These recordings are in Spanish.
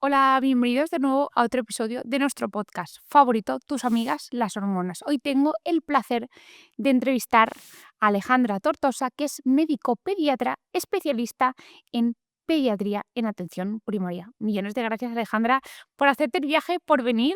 Hola, bienvenidos de nuevo a otro episodio de nuestro podcast favorito, Tus amigas las hormonas. Hoy tengo el placer de entrevistar a Alejandra Tortosa, que es médico pediatra especialista en pediatría en atención primaria. Millones de gracias, Alejandra, por hacerte el viaje, por venir.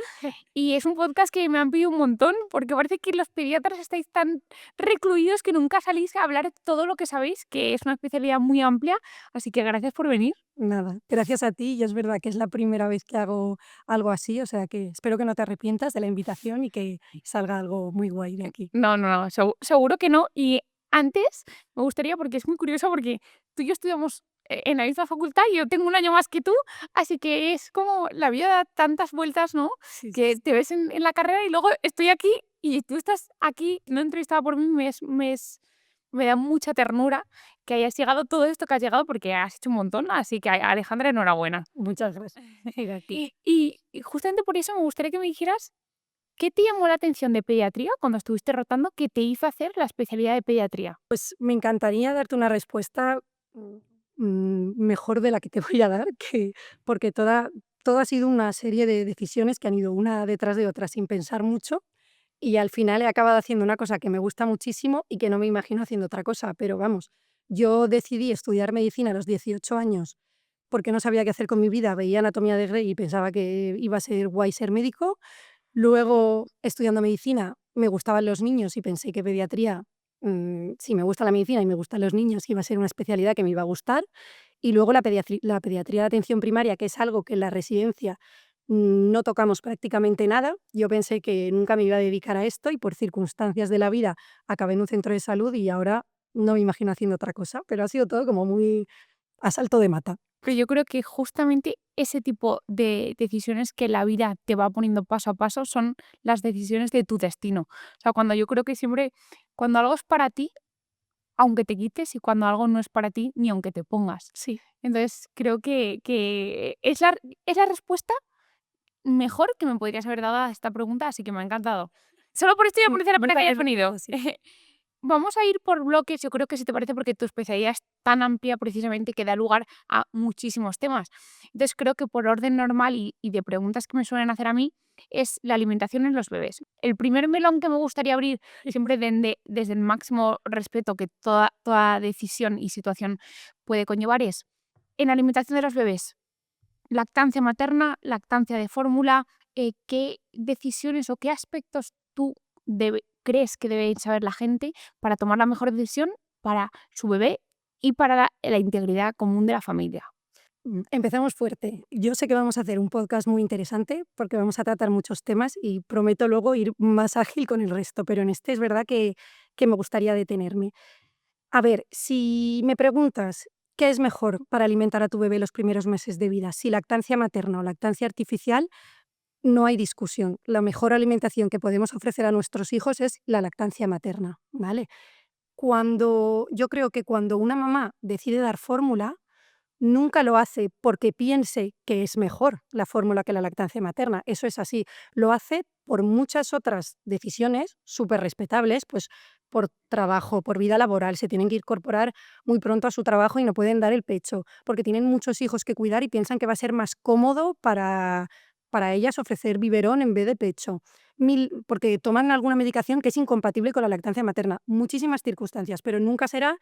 Y es un podcast que me han pedido un montón, porque parece que los pediatras estáis tan recluidos que nunca salís a hablar de todo lo que sabéis, que es una especialidad muy amplia. Así que gracias por venir. Nada, gracias a ti y es verdad que es la primera vez que hago algo así, o sea que espero que no te arrepientas de la invitación y que salga algo muy guay de aquí. No, no, no, seguro que no. Y antes me gustaría, porque es muy curioso, porque tú y yo estudiamos en la misma facultad y yo tengo un año más que tú, así que es como la vida da tantas vueltas, ¿no? Sí, sí, Que sí. te ves en la carrera y luego estoy aquí y tú estás aquí, no entrevistada por mí, me da mucha ternura que hayas llegado todo esto que has llegado porque has hecho un montón, así que Alejandra, enhorabuena. Muchas gracias. A ti. Y justamente por eso me gustaría que me dijeras ¿qué te llamó la atención de pediatría cuando estuviste rotando que te hizo hacer la especialidad de pediatría? Pues me encantaría darte una respuesta mejor de la que te voy a dar, porque todo ha sido una serie de decisiones que han ido una detrás de otra sin pensar mucho y al final he acabado haciendo una cosa que me gusta muchísimo y que no me imagino haciendo otra cosa, pero vamos, yo decidí estudiar medicina a los 18 años porque no sabía qué hacer con mi vida, veía Anatomía de Grey y pensaba que iba a ser guay ser médico. Luego, estudiando medicina, me gustaban los niños y pensé que pediatría, si me gusta la medicina y me gustan los niños, iba a ser una especialidad que me iba a gustar. Y luego la pediatría de atención primaria, que es algo que en la residencia no tocamos prácticamente nada. Yo pensé que nunca me iba a dedicar a esto y por circunstancias de la vida acabé en un centro de salud y ahora no me imagino haciendo otra cosa, pero ha sido todo como muy a salto de mata. Pero yo creo que justamente ese tipo de decisiones que la vida te va poniendo paso a paso son las decisiones de tu destino. O sea, cuando yo creo que siempre, cuando algo es para ti, aunque te quites, y cuando algo no es para ti, ni aunque te pongas. Sí. Entonces, creo que es la respuesta mejor que me podrías haber dado a esta pregunta, así que me ha encantado. Solo por esto ya merece la Yo pena que hayas también lo venido. pienso así. Vamos a ir por bloques, yo creo que si te parece, porque tu especialidad es tan amplia precisamente que da lugar a muchísimos temas. Entonces creo que por orden normal y de preguntas que me suelen hacer a mí es la alimentación en los bebés. El primer melón que me gustaría abrir, siempre desde el máximo respeto que toda decisión y situación puede conllevar, es en la alimentación de los bebés. Lactancia materna, lactancia de fórmula, ¿qué decisiones o qué aspectos tú crees que debe saber la gente para tomar la mejor decisión para su bebé y para la integridad común de la familia? Empezamos fuerte. Yo sé que vamos a hacer un podcast muy interesante porque vamos a tratar muchos temas y prometo luego ir más ágil con el resto, pero en este es verdad que me gustaría detenerme. A ver, si me preguntas qué es mejor para alimentar a tu bebé los primeros meses de vida, si lactancia materna o lactancia artificial, no hay discusión. La mejor alimentación que podemos ofrecer a nuestros hijos es la lactancia materna, ¿vale? Yo creo que cuando una mamá decide dar fórmula, nunca lo hace porque piense que es mejor la fórmula que la lactancia materna, eso es así. Lo hace por muchas otras decisiones súper respetables, pues por trabajo, por vida laboral, se tienen que incorporar muy pronto a su trabajo y no pueden dar el pecho, porque tienen muchos hijos que cuidar y piensan que va a ser más cómodo para ellas ofrecer biberón en vez de pecho. Porque toman alguna medicación que es incompatible con la lactancia materna. Muchísimas circunstancias, pero nunca será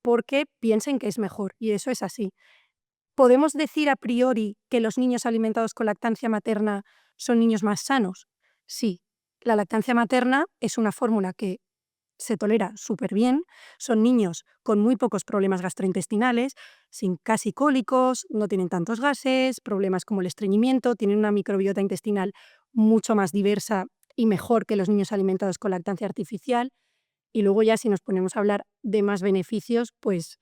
porque piensen que es mejor, y eso es así. ¿Podemos decir a priori que los niños alimentados con lactancia materna son niños más sanos? Sí, la lactancia materna es una fórmula que se tolera súper bien, son niños con muy pocos problemas gastrointestinales, sin casi cólicos, no tienen tantos gases, problemas como el estreñimiento, tienen una microbiota intestinal mucho más diversa y mejor que los niños alimentados con lactancia artificial. Y luego ya si nos ponemos a hablar de más beneficios, pues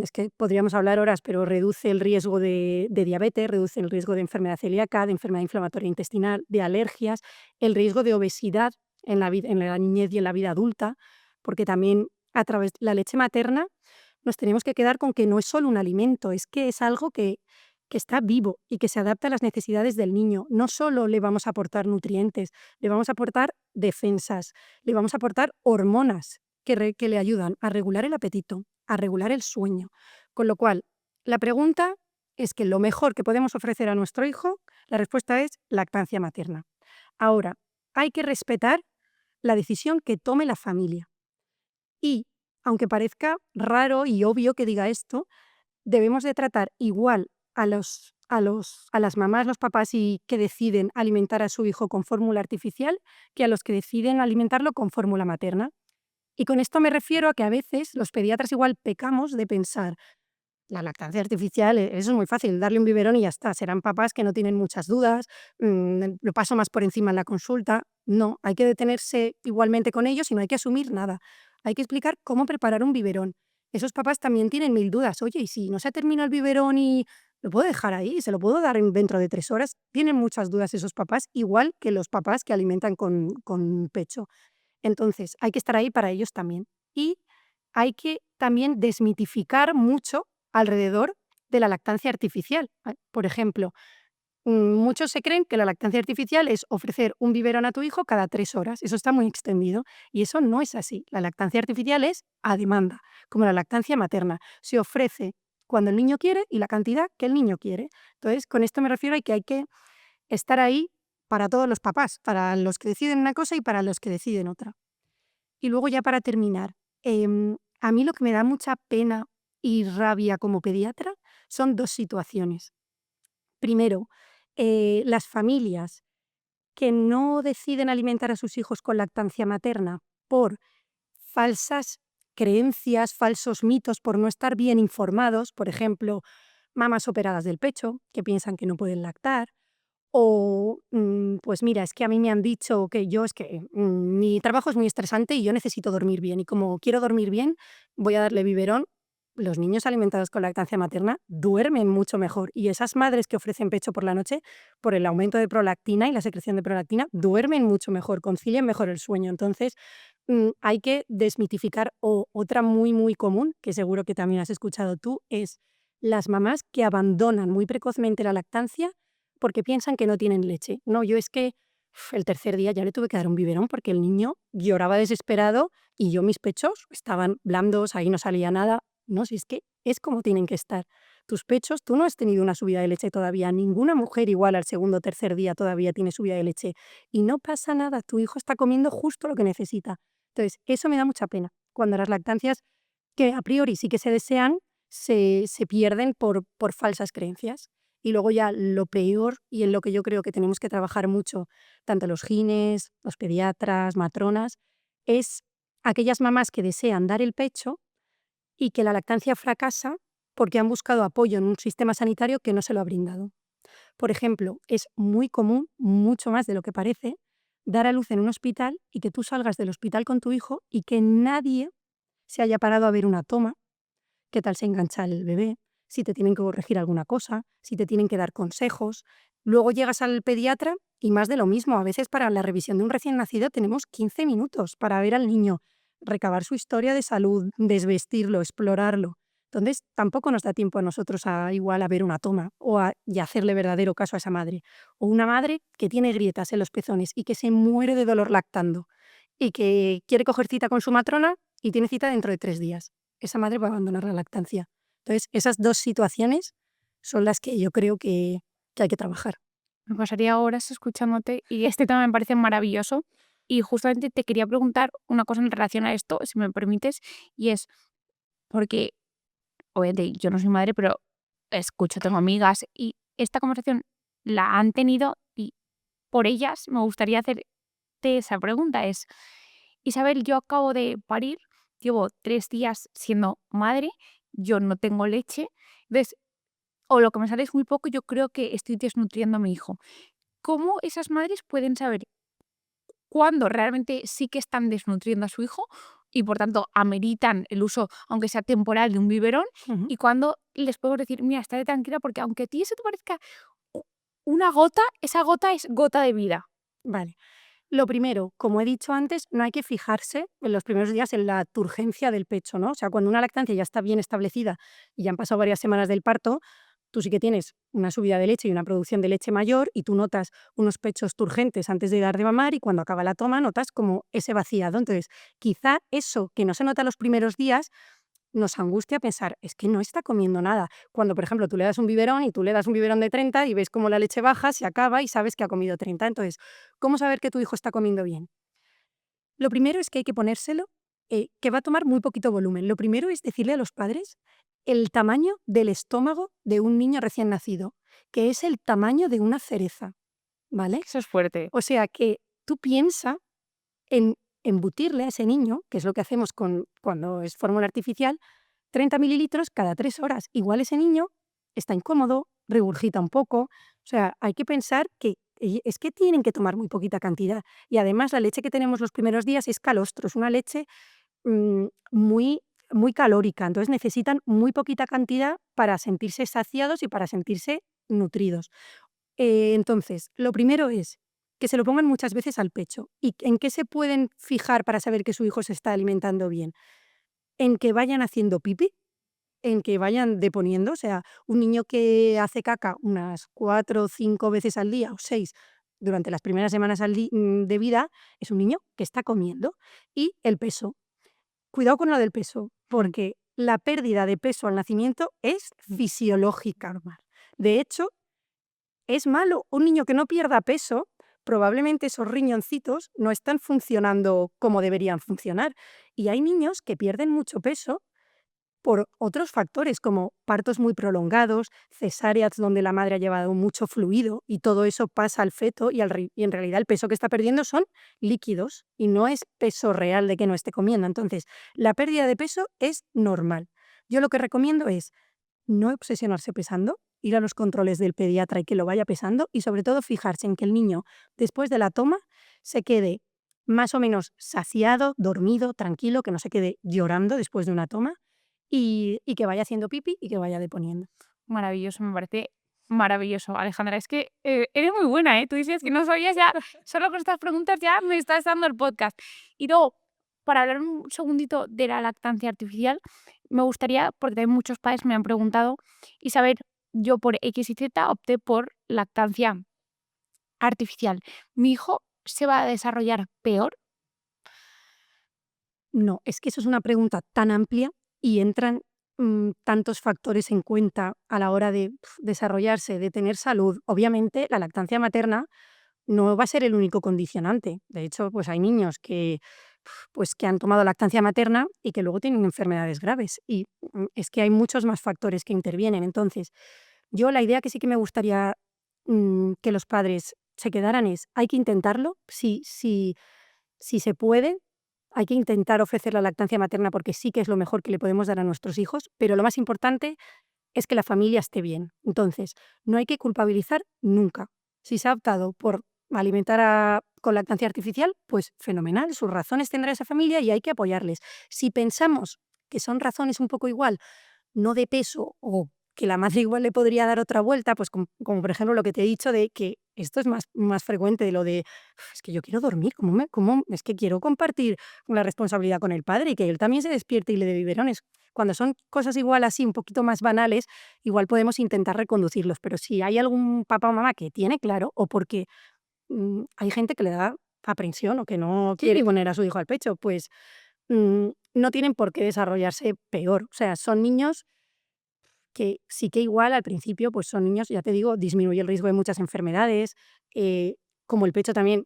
es que podríamos hablar horas, pero reduce el riesgo de diabetes, reduce el riesgo de enfermedad celíaca, de enfermedad inflamatoria intestinal, de alergias, el riesgo de obesidad en la niñez y en la vida adulta, porque también a través de la leche materna nos tenemos que quedar con que no es solo un alimento, es que es algo que está vivo y que se adapta a las necesidades del niño. No solo le vamos a aportar nutrientes, le vamos a aportar defensas, le vamos a aportar hormonas que le ayudan a regular el apetito, a regular el sueño. Con lo cual, la pregunta es que lo mejor que podemos ofrecer a nuestro hijo, la respuesta es lactancia materna. Ahora, hay que respetar la decisión que tome la familia. Y, aunque parezca raro y obvio que diga esto, debemos de tratar igual a las mamás, los papás que deciden alimentar a su hijo con fórmula artificial que a los que deciden alimentarlo con fórmula materna. Y con esto me refiero a que a veces los pediatras igual pecamos de pensar, la lactancia artificial, eso es muy fácil, darle un biberón y ya está. Serán papás que no tienen muchas dudas, lo paso más por encima en la consulta. No, hay que detenerse igualmente con ellos y no hay que asumir nada. Hay que explicar cómo preparar un biberón. Esos papás también tienen mil dudas. Oye, ¿y si no se ha terminado el biberón y lo puedo dejar ahí? ¿Se lo puedo dar dentro de 3 horas? Tienen muchas dudas esos papás, igual que los papás que alimentan con pecho. Entonces, hay que estar ahí para ellos también. Y hay que también desmitificar mucho alrededor de la lactancia artificial. Por ejemplo, muchos se creen que la lactancia artificial es ofrecer un biberón a tu hijo cada 3 horas. Eso está muy extendido y eso no es así. La lactancia artificial es a demanda, como la lactancia materna. Se ofrece cuando el niño quiere y la cantidad que el niño quiere. Entonces, con esto me refiero a que hay que estar ahí para todos los papás, para los que deciden una cosa y para los que deciden otra. Y luego ya para terminar, a mí lo que me da mucha pena y rabia como pediatra son 2 situaciones. Primero, las familias que no deciden alimentar a sus hijos con lactancia materna por falsas creencias, falsos mitos, por no estar bien informados, por ejemplo, mamás operadas del pecho que piensan que no pueden lactar, o, pues mira, es que a mí me han dicho que yo es que, mi trabajo es muy estresante y yo necesito dormir bien, y como quiero dormir bien, voy a darle biberón. Los niños alimentados con lactancia materna duermen mucho mejor, y esas madres que ofrecen pecho por la noche, por el aumento de prolactina y la secreción de prolactina, duermen mucho mejor, concilian mejor el sueño. Entonces, hay que desmitificar. O otra muy, muy común, que seguro que también has escuchado tú, es las mamás que abandonan muy precozmente la lactancia porque piensan que no tienen leche. No, yo es que el tercer día ya le tuve que dar un biberón porque el niño lloraba desesperado y yo mis pechos estaban blandos, ahí no salía nada. No, si es que es como tienen que estar. Tus pechos, tú no has tenido una subida de leche todavía. Ninguna mujer igual al segundo o tercer día todavía tiene subida de leche. Y no pasa nada, tu hijo está comiendo justo lo que necesita. Entonces, eso me da mucha pena. Cuando las lactancias, que a priori sí que se desean, se pierden por falsas creencias. Y luego ya lo peor, y en lo que yo creo que tenemos que trabajar mucho, tanto los gines, los pediatras, matronas, es aquellas mamás que desean dar el pecho y que la lactancia fracasa porque han buscado apoyo en un sistema sanitario que no se lo ha brindado. Por ejemplo, es muy común, mucho más de lo que parece, dar a luz en un hospital y que tú salgas del hospital con tu hijo y que nadie se haya parado a ver una toma, qué tal se engancha el bebé, si te tienen que corregir alguna cosa, si te tienen que dar consejos. Luego llegas al pediatra y más de lo mismo. A veces para la revisión de un recién nacido tenemos 15 minutos para ver al niño, recabar su historia de salud, desvestirlo, explorarlo. Entonces, tampoco nos da tiempo a nosotros igual a ver una toma y hacerle verdadero caso a esa madre. O una madre que tiene grietas en los pezones y que se muere de dolor lactando y que quiere coger cita con su matrona y tiene cita dentro de 3 días. Esa madre va a abandonar la lactancia. Entonces, esas 2 situaciones son las que yo creo que hay que trabajar. Me pasaría horas escuchándote y este tema me parece maravilloso. Y justamente te quería preguntar una cosa en relación a esto, si me permites, y es porque, obviamente, yo no soy madre, pero escucho, tengo amigas y esta conversación la han tenido y por ellas me gustaría hacerte esa pregunta. Es, Isabel, yo acabo de parir, llevo 3 días siendo madre, yo no tengo leche, entonces, o lo que me sale es muy poco, yo creo que estoy desnutriendo a mi hijo. ¿Cómo esas madres pueden saber cuándo realmente sí que están desnutriendo a su hijo y por tanto ameritan el uso, aunque sea temporal, de un biberón, Ujú. y cuándo les puedo decir, mira, estate tranquila porque aunque a ti eso te parezca u- una gota, esa gota es gota de vida? Vale. Lo primero, como he dicho antes, no hay que fijarse en los primeros días en la turgencia del pecho, ¿no? O sea, cuando una lactancia ya está bien establecida y ya han pasado varias semanas del parto, tú sí que tienes una subida de leche y una producción de leche mayor y tú notas unos pechos turgentes antes de dar de mamar y cuando acaba la toma notas como ese vaciado. Entonces, quizá eso que no se nota los primeros días nos angustia pensar, es que no está comiendo nada. Cuando, por ejemplo, tú le das un biberón y tú le das un biberón de 30 y ves cómo la leche baja, se acaba y sabes que ha comido 30. Entonces, ¿cómo saber que tu hijo está comiendo bien? Lo primero es que hay que ponérselo, que va a tomar muy poquito volumen. Lo primero es decirle a los padres el tamaño del estómago de un niño recién nacido, que es el tamaño de una cereza, ¿vale? Eso es fuerte. O sea que tú piensa en embutirle a ese niño, que es lo que hacemos cuando es fórmula artificial, 30 mililitros cada 3 horas. Igual ese niño está incómodo, regurgita un poco. O sea, hay que pensar que es que tienen que tomar muy poquita cantidad. Y además la leche que tenemos los primeros días es calostro, es una leche muy, muy calórica. Entonces necesitan muy poquita cantidad para sentirse saciados y para sentirse nutridos. Entonces, lo primero es que se lo pongan muchas veces al pecho. ¿Y en qué se pueden fijar para saber que su hijo se está alimentando bien? En que vayan haciendo pipí, en que vayan deponiendo. O sea, un niño que hace caca unas 4 o 5 veces al día, o 6 durante las primeras semanas de vida, es un niño que está comiendo. Y el peso. Cuidado con lo del peso, Mm. porque la pérdida de peso al nacimiento es fisiológica. Normal. De hecho, es malo. Un niño que no pierda peso, probablemente esos riñoncitos no están funcionando como deberían funcionar. Y hay niños que pierden mucho peso por otros factores, como partos muy prolongados, cesáreas donde la madre ha llevado mucho fluido y todo eso pasa al feto y en realidad el peso que está perdiendo son líquidos y no es peso real de que no esté comiendo. Entonces, la pérdida de peso es normal. Yo lo que recomiendo es no obsesionarse pesando, ir a los controles del pediatra y que lo vaya pesando y sobre todo fijarse en que el niño después de la toma se quede más o menos saciado, dormido, tranquilo, que no se quede llorando después de una toma y que vaya haciendo pipi y que vaya deponiendo. Maravilloso, me parece maravilloso, Alejandra. Es que eres muy buena, ¿eh? Tú dices que no sabías ya, solo con estas preguntas ya me estás dando el podcast. Y luego, para hablar un segundito de la lactancia artificial, me gustaría, porque también muchos padres me han preguntado, y saber, yo por X y Z opté por lactancia artificial. ¿Mi hijo se va a desarrollar peor? No, es que eso es una pregunta tan amplia y entran tantos factores en cuenta a la hora de desarrollarse, de tener salud. Obviamente, la lactancia materna no va a ser el único condicionante. De hecho, pues hay niños que han tomado lactancia materna y que luego tienen enfermedades graves. Y es que hay muchos más factores que intervienen. Entonces, yo la idea que sí que me gustaría que los padres se quedaran es, hay que intentarlo, si se puede, hay que intentar ofrecer la lactancia materna porque sí que es lo mejor que le podemos dar a nuestros hijos, pero lo más importante es que la familia esté bien. Entonces, no hay que culpabilizar nunca. Si se ha optado por alimentar con lactancia artificial, pues fenomenal, sus razones tendrá esa familia y hay que apoyarles. Si pensamos que son razones un poco igual, no de peso o que la madre igual le podría dar otra vuelta, pues como por ejemplo lo que te he dicho de que esto es más frecuente de lo de: Es que yo quiero dormir, es que quiero compartir la responsabilidad con el padre y que él también se despierte y le dé biberones". Cuando son cosas igual así, un poquito más banales, igual podemos intentar reconducirlos, pero si hay algún papá o mamá que tiene claro, o porque, hay gente que le da aprensión o que no quiere poner a su hijo al pecho, pues, no tienen por qué desarrollarse peor. O sea, son niños que sí que igual al principio, pues son niños, ya te digo, disminuye el riesgo de muchas enfermedades, eh, como el pecho también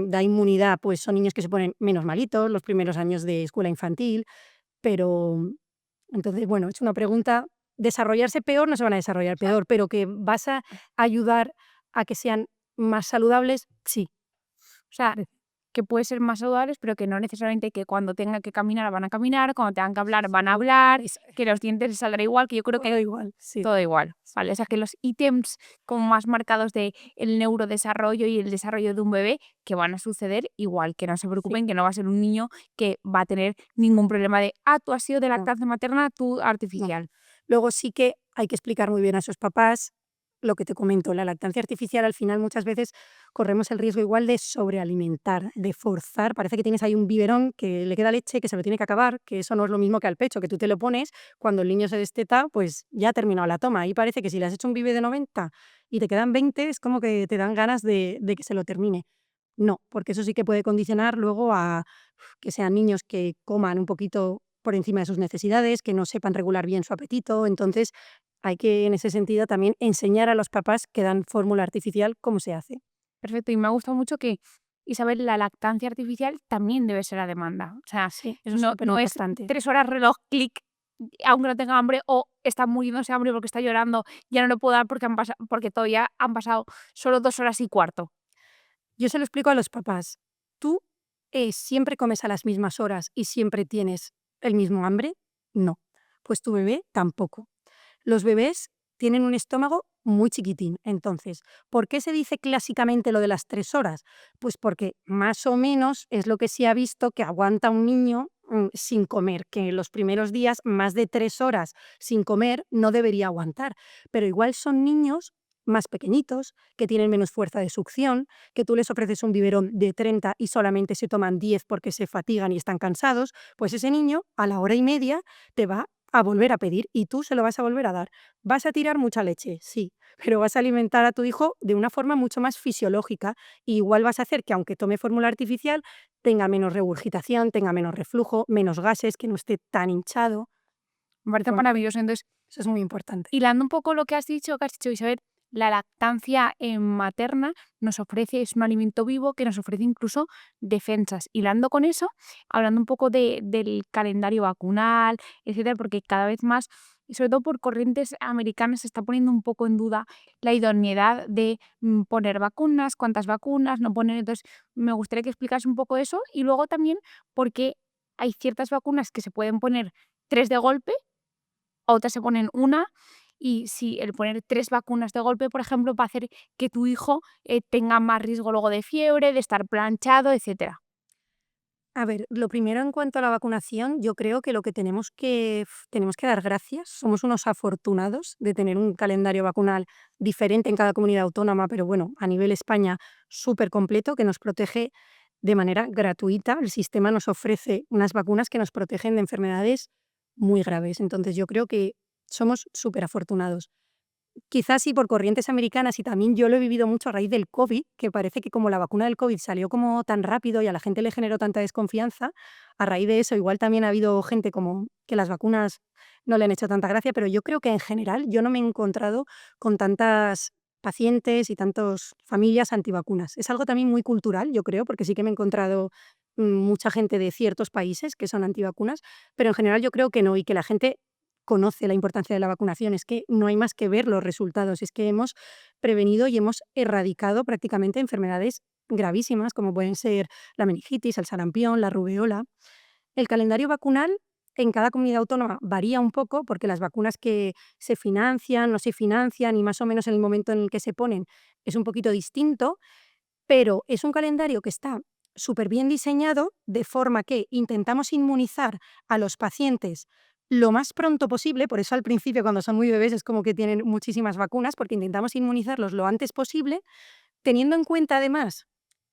da inmunidad, pues son niños que se ponen menos malitos los primeros años de escuela infantil, pero entonces, bueno, es una pregunta, desarrollarse peor no se van a desarrollar peor, pero que vas a ayudar a que sean más saludables, sí. O sea, que puede ser más saludables, pero que no necesariamente que cuando tengan que caminar van a caminar, cuando tengan que hablar van a hablar, que los dientes les saldrá igual, que yo creo Todo que igual, sí. todo igual, ¿vale? O sea, que los ítems como más marcados de el neurodesarrollo y el desarrollo de un bebé, que van a suceder igual, que no se Sí, preocupen, que no va a ser un niño que va a tener ningún problema de, tú has sido de no, lactancia materna, tú no. artificial. Luego sí que hay que explicar muy bien a sus papás lo que te comento, la lactancia artificial al final muchas veces corremos el riesgo igual de sobrealimentar, de forzar, parece que tienes ahí un biberón que le queda leche, que se lo tiene que acabar, que eso no es lo mismo que al pecho, que tú te lo pones, cuando el niño se desteta, pues ya ha terminado la toma. Y parece que si le has hecho un bibe de 90 y te quedan 20, es como que te dan ganas de que se lo termine. No, porque eso sí que puede condicionar luego a que sean niños que coman un poquito por encima de sus necesidades, que no sepan regular bien su apetito. Entonces, hay que, en ese sentido, también enseñar a los papás que dan fórmula artificial cómo se hace. Perfecto, y me ha gustado mucho que, Isabel, la lactancia artificial también debe ser a demanda. O sea, Sí, eso es súper no es importante. 3 horas reloj, clic, aunque no tenga hambre, o está muriéndose de hambre porque está llorando, ya no le puedo dar porque todavía han pasado solo 2 horas y cuarto. Yo se lo explico a los papás. ¿Tú siempre comes a las mismas horas y siempre tienes el mismo hambre? No. Pues tu bebé tampoco. Los bebés tienen un estómago muy chiquitín. Entonces, ¿por qué se dice clásicamente lo de las 3 horas? Pues porque más o menos es lo que se ha visto que aguanta un niño sin comer, que los primeros días más de 3 horas sin comer no debería aguantar. Pero igual son niños más pequeñitos, que tienen menos fuerza de succión, que tú les ofreces un biberón de 30 y solamente se toman 10 porque se fatigan y están cansados, pues ese niño a la hora y media te va a volver a pedir y tú se lo vas a volver a dar. ¿Vas a tirar mucha leche? Sí, pero vas a alimentar a tu hijo de una forma mucho más fisiológica y igual vas a hacer que aunque tome fórmula artificial tenga menos regurgitación, tenga menos reflujo, menos gases, que no esté tan hinchado. Me parece Con- maravilloso. Entonces, Eso es muy importante. hilando un poco lo que has dicho, Isabel, la lactancia materna nos ofrece, es un alimento vivo que nos ofrece incluso defensas. Hilando con eso, hablando un poco del calendario vacunal, etcétera, porque cada vez más, y sobre todo por corrientes americanas, se está poniendo un poco en duda la idoneidad de poner vacunas, cuántas vacunas, no poner. Entonces, me gustaría que explicase un poco eso y luego también porque hay ciertas vacunas que se pueden poner 3 de golpe, otras se ponen una, y si el poner 3 vacunas de golpe, por ejemplo, va a hacer que tu hijo tenga más riesgo luego de fiebre, de estar planchado, etcétera. A ver, lo primero en cuanto a la vacunación, yo creo que lo que tenemos que dar gracias, somos unos afortunados de tener un calendario vacunal diferente en cada comunidad autónoma, pero bueno, a nivel España súper completo, que nos protege de manera gratuita. El sistema nos ofrece unas vacunas que nos protegen de enfermedades muy graves. Entonces yo creo que somos súper afortunados. Quizás sí por corrientes americanas, y también yo lo he vivido mucho a raíz del COVID, que parece que como la vacuna del COVID salió como tan rápido y a la gente le generó tanta desconfianza, a raíz de eso igual también ha habido gente como que las vacunas no le han hecho tanta gracia, pero yo creo que en general yo no me he encontrado con tantas pacientes y tantas familias antivacunas. Es algo también muy cultural, yo creo, porque sí que me he encontrado mucha gente de ciertos países que son antivacunas, pero en general yo creo que no, y que la gente conoce la importancia de la vacunación. Es que no hay más que ver los resultados, es que hemos prevenido y hemos erradicado prácticamente enfermedades gravísimas, como pueden ser la meningitis, el sarampión, la rubeola. El calendario vacunal en cada comunidad autónoma varía un poco, porque las vacunas que se financian, no se financian y más o menos en el momento en el que se ponen es un poquito distinto, pero es un calendario que está súper bien diseñado, de forma que intentamos inmunizar a los pacientes lo más pronto posible. Por eso al principio, cuando son muy bebés, es como que tienen muchísimas vacunas, porque intentamos inmunizarlos lo antes posible, teniendo en cuenta además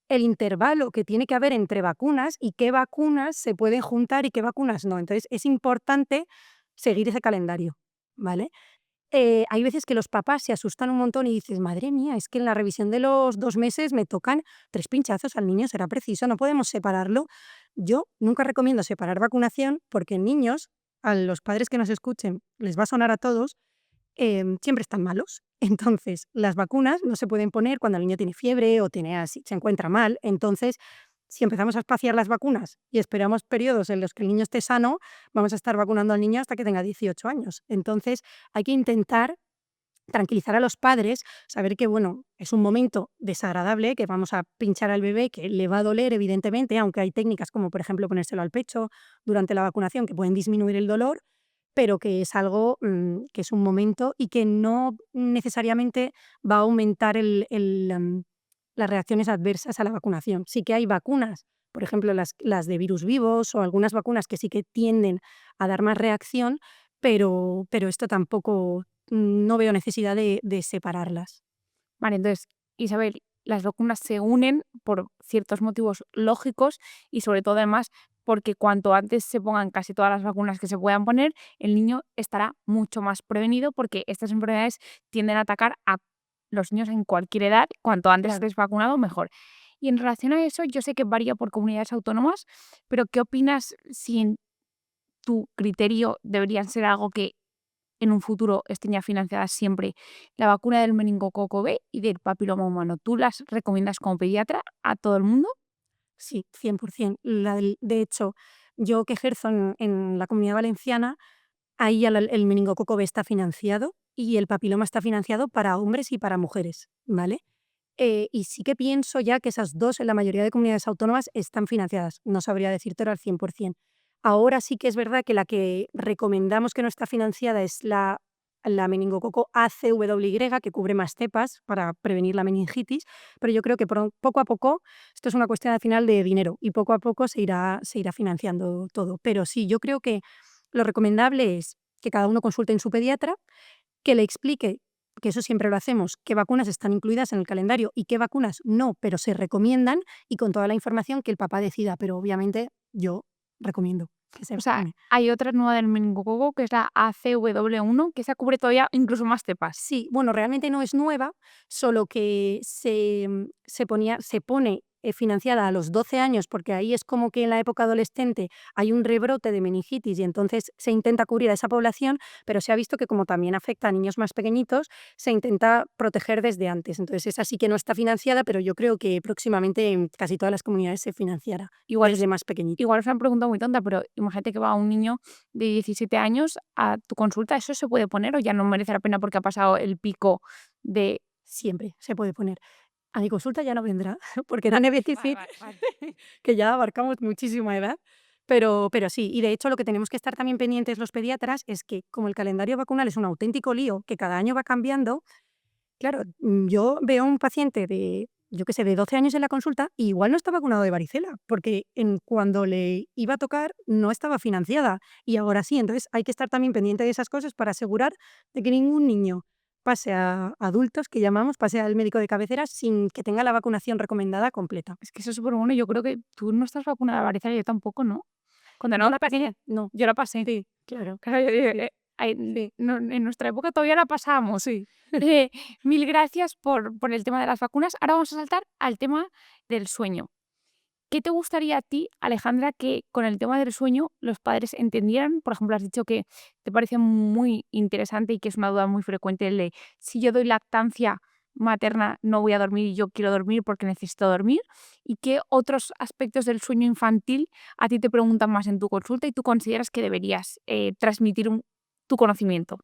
el intervalo que tiene que haber entre vacunas y qué vacunas se pueden juntar y qué vacunas no. Entonces es importante seguir ese calendario, ¿vale? Hay veces que los papás se asustan un montón y dices: "Madre mía, es que en la revisión de los 2 meses me tocan 3 pinchazos al niño, ¿será preciso? ¿No podemos separarlo?". Yo nunca recomiendo separar vacunación, porque en niños, a los padres que nos escuchen les va a sonar a todos, siempre están malos. Entonces, las vacunas no se pueden poner cuando el niño tiene fiebre o tiene así, se encuentra mal. Entonces, si empezamos a espaciar las vacunas y esperamos periodos en los que el niño esté sano, vamos a estar vacunando al niño hasta que tenga 18 años. Entonces, hay que intentar tranquilizar a los padres, saber que, bueno, es un momento desagradable, que vamos a pinchar al bebé, que le va a doler, evidentemente, aunque hay técnicas como, por ejemplo, ponérselo al pecho durante la vacunación, que pueden disminuir el dolor, pero que es algo que es un momento y que no necesariamente va a aumentar las reacciones adversas a la vacunación. Sí que hay vacunas, por ejemplo, las de virus vivos o algunas vacunas que sí que tienden a dar más reacción, pero esto tampoco, no veo necesidad de separarlas. Vale, entonces, Isabel, las vacunas se unen por ciertos motivos lógicos y sobre todo además porque cuanto antes se pongan casi todas las vacunas que se puedan poner, el niño estará mucho más prevenido porque estas enfermedades tienden a atacar a los niños en cualquier edad. Cuanto antes Claro. estés vacunado, mejor. Y en relación a eso, yo sé que varía por comunidades autónomas, pero ¿qué opinas si tu criterio deberían ser algo que en un futuro estén ya financiadas siempre? La vacuna del meningococo B y del papiloma humano, ¿tú las recomiendas como pediatra a todo el mundo? Sí, 100%. De hecho, yo que ejerzo en la Comunidad Valenciana, ahí ya el meningococo B está financiado y el papiloma está financiado para hombres y para mujeres, ¿vale? Y sí que pienso ya que esas 2 en la mayoría de comunidades autónomas están financiadas. No sabría decírtelo al 100%. Ahora sí que es verdad que la que recomendamos que no está financiada es la meningococo ACWY, que cubre más cepas para prevenir la meningitis, pero yo creo que poco a poco, esto es una cuestión al final de dinero y poco a poco se irá financiando todo. Pero sí, yo creo que lo recomendable es que cada uno consulte en su pediatra, que le explique, que eso siempre lo hacemos, qué vacunas están incluidas en el calendario y qué vacunas no, pero se recomiendan, y con toda la información que el papá decida, pero obviamente yo recomiendo que se O sea, vacune. hay otra nueva del meningococo que es la ACW1, que esa cubre todavía incluso más cepas. Sí, bueno, realmente no es nueva, solo que se pone, financiada a los 12 años, porque ahí es como que en la época adolescente hay un rebrote de meningitis y entonces se intenta cubrir a esa población, pero se ha visto que como también afecta a niños más pequeñitos, se intenta proteger desde antes. Entonces esa sí que no está financiada, pero yo creo que próximamente en casi todas las comunidades se financiará Igual es desde más pequeñito. igual es una pregunta muy tonta, pero imagínate que va un niño de 17 años a tu consulta, ¿eso se puede poner o ya no merece la pena porque ha pasado el pico de? Siempre se puede poner. A mi consulta ya no vendrá, porque era Vale, Nebeticid, vale, vale. que ya abarcamos muchísima edad, pero sí. Y de hecho, lo que tenemos que estar también pendientes los pediatras es que, como el calendario vacunal es un auténtico lío, que cada año va cambiando, claro, yo veo a un paciente de, yo qué sé, de 12 años en la consulta y igual no está vacunado de varicela, porque cuando le iba a tocar no estaba financiada y ahora sí. Entonces hay que estar también pendiente de esas cosas para asegurar de que ningún niño pase a adultos, que llamamos, pase al médico de cabecera sin que tenga la vacunación recomendada completa. Es que eso es súper bueno. Yo creo que tú no estás vacunada de varicela, yo tampoco, ¿no? Cuando Yo éramos la pequeñas, pasé, no, yo la pasé. sí, claro, Claro, yo digo, sí, sí, no, en nuestra época todavía la pasábamos. sí. Eh, Mil gracias por el tema de las vacunas. Ahora vamos a saltar al tema del sueño. ¿Qué te gustaría a ti, Alejandra, que con el tema del sueño los padres entendieran? Por ejemplo, has dicho que te parece muy interesante y que es una duda muy frecuente el de si yo doy lactancia materna no voy a dormir y yo quiero dormir porque necesito dormir. ¿Y qué otros aspectos del sueño infantil a ti te preguntan más en tu consulta y tú consideras que deberías transmitir tu conocimiento?